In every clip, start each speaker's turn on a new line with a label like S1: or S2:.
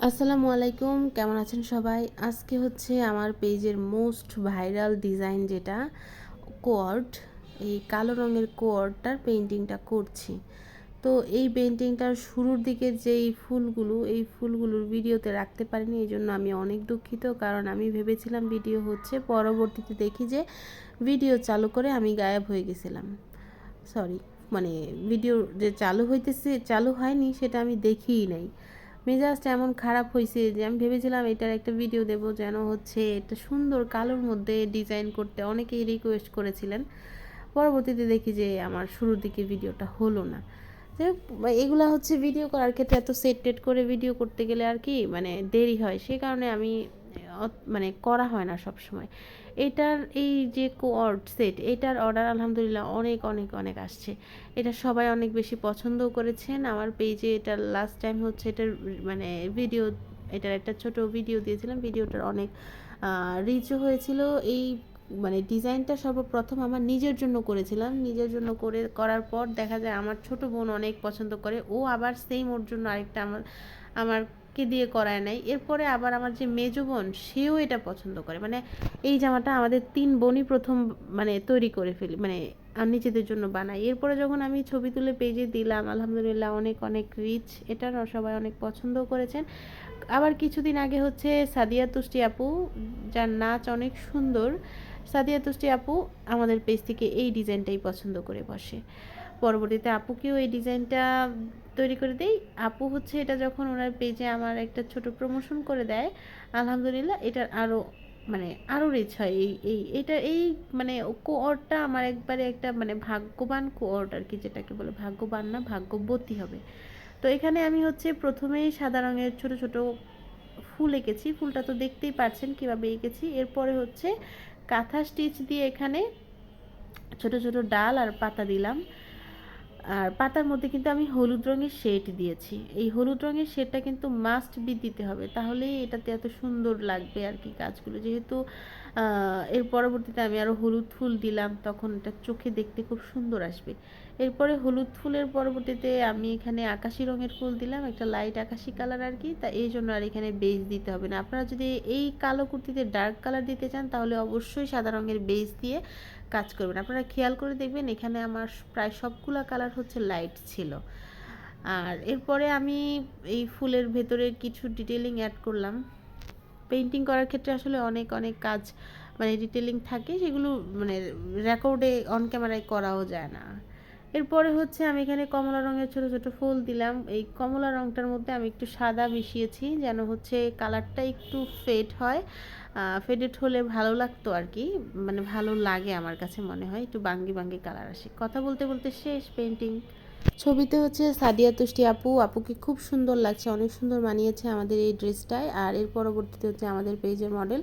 S1: আসসালামু আলাইকুম, কেমন আছেন সবাই? আজকে হচ্ছে আমার পেজের মোস্ট ভাইরাল ডিজাইন যেটা কোয়ার্ড, এই কালো রঙের কোয়ার্ডটার পেইন্টিংটা করছি। তো এই পেইন্টিংটার শুরুর দিকে যেই ফুলগুলো, এই ফুলগুলোর ভিডিওতে রাখতে পারিনি, এই জন্য আমি অনেক দুঃখিত। কারণ আমি ভেবেছিলাম ভিডিও হচ্ছে, পরবর্তীতে দেখি যে ভিডিও চালু করে আমি গায়েব হয়ে গেছিলাম। সরি, মানে ভিডিও যে চালু হয়নি সেটা আমি দেখিই নাই। মেজাজটা এমন খারাপ হয়েছে যে আমি ভেবেছিলাম এটার একটা ভিডিও দেব, যেন হচ্ছে একটা সুন্দর কালোর মধ্যে ডিজাইন করতে অনেকেই রিকোয়েস্ট করেছিলেন। পরবর্তীতে দেখি যে আমার শুরুর দিকে ভিডিওটা হলো না। যাই হোক, এগুলা হচ্ছে ভিডিও করার ক্ষেত্রে এত সেট টেট করে ভিডিও করতে গেলে আর কি মানে দেরি হয়, সে কারণে আমি মানে করা হয় না সব সময়। এটার এই যে কোঅর্ড সেট, এটার অর্ডার আলহামদুলিল্লাহ অনেক অনেক অনেক আসছে। এটা সবাই অনেক বেশি পছন্দও করেছেন। আমার পেজে এটার লাস্ট টাইম হচ্ছে এটার মানে ভিডিও, এটার একটা ছোট ভিডিও দিয়েছিলাম, ভিডিওটার অনেক রিচও হয়েছিল। এই মানে ডিজাইনটা সর্বপ্রথম আমার নিজের জন্য করেছিলাম। নিজের জন্য করার পর দেখা যায় আমার ছোট বোন অনেক পছন্দ করে, ও আবার সেম ওর জন্য আরেকটা আমারকে দিয়ে করায় নাই। এরপরে আবার আমার যে মেজো বোন, সেও এটা পছন্দ করে। মানে এই জামাটা আমাদের 3 বোনই প্রথম মানে তৈরি করে ফেলি, মানে নিজেদের জন্য বানাই। এরপরে যখন আমি ছবি তুলে পেজে দিলাম, আলহামদুলিল্লাহ অনেক অনেক রিচ, এটারও সবাই অনেক পছন্দও করেছেন। আবার কিছুদিন আগে হচ্ছে সাদিয়া তুষ্টি আপু, যার নাচ অনেক সুন্দর, সাদিয়া তুষ্টি আপু আমাদের পেজ থেকে এই ডিজাইনটাই পছন্দ করে বসে। পরবর্তীতে আপুকেও এই ডিজাইনটা তৈরি করে দেই। আপু হচ্ছে এটা যখন ওনার পেজে আমার একটা ছোট প্রমোশন করে দেয়, আলহামদুলিল্লাহ এটার আরও মানে আরও রিচ হয়। এই মানে কোঅর্ডটা আমার একবারে একটা মানে ভাগ্যবান কোঅর্ড আর কি, যেটাকে বলে ভাগ্যবান না, ভাগ্যবতী হবে। তো এখানে আমি হচ্ছে প্রথমেই সাদা রঙের ছোট ছোট ফুল এঁকেছি। ফুলটা তো দেখতেই পাচ্ছেন কীভাবে এঁকেছি। এরপরে হচ্ছে কাঁথা স্টিচ দিয়ে এখানে ছোট ছোট ডাল আর পাতা দিলাম। আর পাতার মধ্যে কিন্তু আমি হলুদ রঙের শেড দিয়েছি। এই হলুদ রঙের শেডটা কিন্তু মাস্ট বি দিতে হবে, তাহলেই এটাতে এত সুন্দর লাগবে আর কি কাজগুলো। যেহেতু এর পরবর্তীতে আমি আরও হলুদ ফুল দিলাম, তখন এটা চোখে দেখতে খুব সুন্দর আসবে। এরপরে হলুদ ফুলের পরবর্তীতে আমি এখানে আকাশি রঙের ফুল দিলাম, একটা লাইট আকাশি কালার আর কি। তা এই জন্য আর এখানে বেজ দিতে হবে না। আপনারা যদি এই কালো কুর্তিতে ডার্ক কালার দিতে চান, তাহলে অবশ্যই সাদা রঙের বেজ দিয়ে কাজ করবেন। আপনারা খেয়াল করে দেখবেন এখানে আমার প্রায় সবগুলা কালার হচ্ছে লাইট ছিল। আর এরপরে আমি এই ফুলের ভেতরে কিছু ডিটেলিং অ্যাড করলাম। পেইন্টিং করার ক্ষেত্রে আসলে অনেক অনেক কাজ মানে ডিটেলিং থাকে, সেগুলো মানে রেকর্ডে অন ক্যামেরায় করাও যায় না। এরপরে হচ্ছে আমি এখানে কমলা রঙের ছোট ছোট ফুল দিলাম। এই কমলা রঙটার মধ্যে আমি একটু সাদা মিশিয়েছি, যেন হচ্ছে কালারটা একটু ফেড হয়। ফেডেড হলে ভালো লাগতো আর কি, মানে ভালো লাগে আমার কাছে মনে হয়, একটু বাঙ্গি বাঙ্গি কালার আসে। কথা বলতে বলতে শেষ পেইন্টিং। ছবিতে হচ্ছে সাদিয়া তুষ্টি আপুকে খুব সুন্দর লাগছে, অনেক সুন্দর মানিয়েছে আমাদের এই ড্রেসটায়। আর এর পরবর্তীতে হচ্ছে আমাদের পেজের মডেল।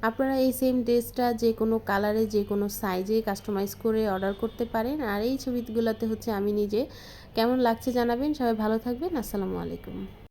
S1: আপনারা এই সেম ড্রেসটা যে কোনো কালারে, যে কোনো সাইজে কাস্টমাইজ করে অর্ডার করতে পারেন। আর এই ছবিগুলোতে হচ্ছে আমি নিজে কেমন লাগছে জানাবেন। সবাই ভালো থাকবেন। আসসালামু আলাইকুম।